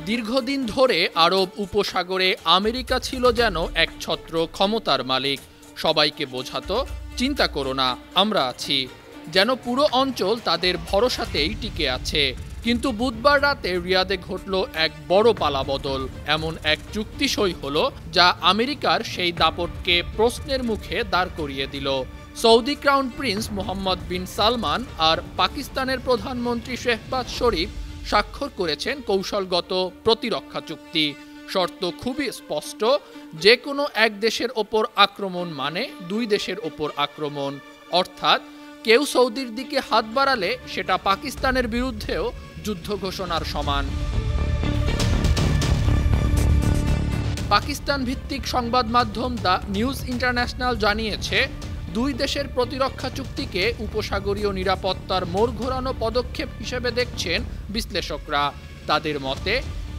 দীর্ঘদিন ধরে আরব উপসাগরে আমেরিকা ছিল যেন একছত্র ক্ষমতার মালিক। সবাইকে বোঝাতো, চিন্তা করো না, আমরা আছি। যেন পুরো অঞ্চল তাদের ভরসাতেই টিকে আছে। কিন্তু বুধবার রাতে রিয়াদে ঘটল এক বড় পালাবদল। এমন এক চুক্তি সই হলো যা আমেরিকার সেই দাপটকে প্রশ্নের মুখে দাঁড় করিয়ে দিল। সৌদি ক্রাউন প্রিন্স মোহাম্মদ বিন সালমান আর পাকিস্তানের প্রধানমন্ত্রী শেহবাজ শরীফ স্বাক্ষর করেছেন কৌশলগত প্রতিরক্ষা চুক্তি। শর্ত খুবই স্পষ্ট, যে কোনো এক দেশের ওপর আক্রমণ মানে দুই দেশের ওপর আক্রমণ। অর্থাৎ কেউ সৌদির দিকে হাত বাড়ালে সেটা পাকিস্তানের বিরুদ্ধেও যুদ্ধ ঘোষণার সমান। পাকিস্তান ভিত্তিক সংবাদ মাধ্যম দ্য নিউজ ইন্টারন্যাশনাল জানিয়েছে, দুই দেশের প্রতিরক্ষা চুক্তিকে উপসাগরীয় নিরাপত্তার মোড় ঘোরানো পদক্ষেপ হিসেবে দেখছেন বিশ্লেষকরা। তাদের মতে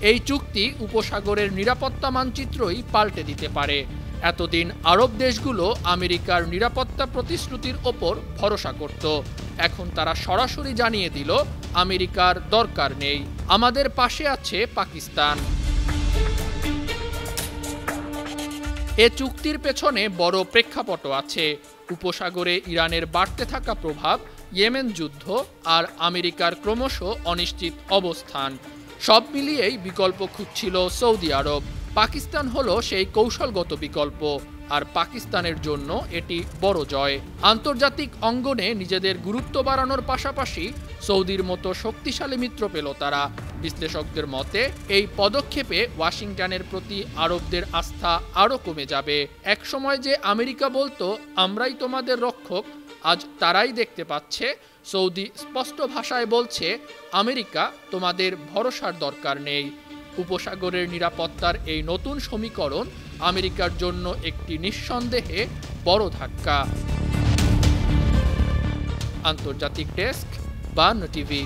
এই চুক্তি উপসাগরের নিরাপত্তা মানচিত্রই পাল্টে দিতে পারে। এতদিন আরব দেশগুলো আমেরিকার নিরাপত্তা প্রতিশ্রুতির ওপর ভরসা করত। এখন তারা সরাসরি জানিয়ে দিল, আমেরিকার দরকার নেই, আমাদের পাশে আছে পাকিস্তান। এ চুক্তির পেছনে বড় প্রেক্ষাপটও আছে। উপসাগরে ইরানের বাড়তে থাকা প্রভাব, ইয়েমেন যুদ্ধ আর আমেরিকার ক্রমশ অনিশ্চিত অবস্থান, সব মিলিয়েই বিকল্প খুঁজছিল সৌদি আরব। পাকিস্তান হলো সেই কৌশলগত বিকল্প, আর পাকিস্তানের জন্য এটি বড় জয়। আন্তর্জাতিক অঙ্গনে নিজেদের গুরুত্ব বাড়ানোর পাশাপাশি সৌদির মতো শক্তিশালী মিত্র পেল তারা। বিশ্লেষকদের মতে এই পদক্ষেপে ওয়াশিংটনের প্রতি আরবদের আস্থা আরও কমে যাবে। একসময় যে আমেরিকা বলতো আমরাই তোমাদের রক্ষক, আজ তারাই দেখতে পাচ্ছে সৌদি স্পষ্ট ভাষায় বলছে, আমেরিকা তোমাদের ভরসার দরকার নেই। উপসাগরের নিরাপত্তার এই নতুন সমীকরণ আমেরিকার জন্য একটি নিঃসন্দেহে বড় ধাক্কা। আন্তর্জাতিক ডেস্ক, বান টিভি।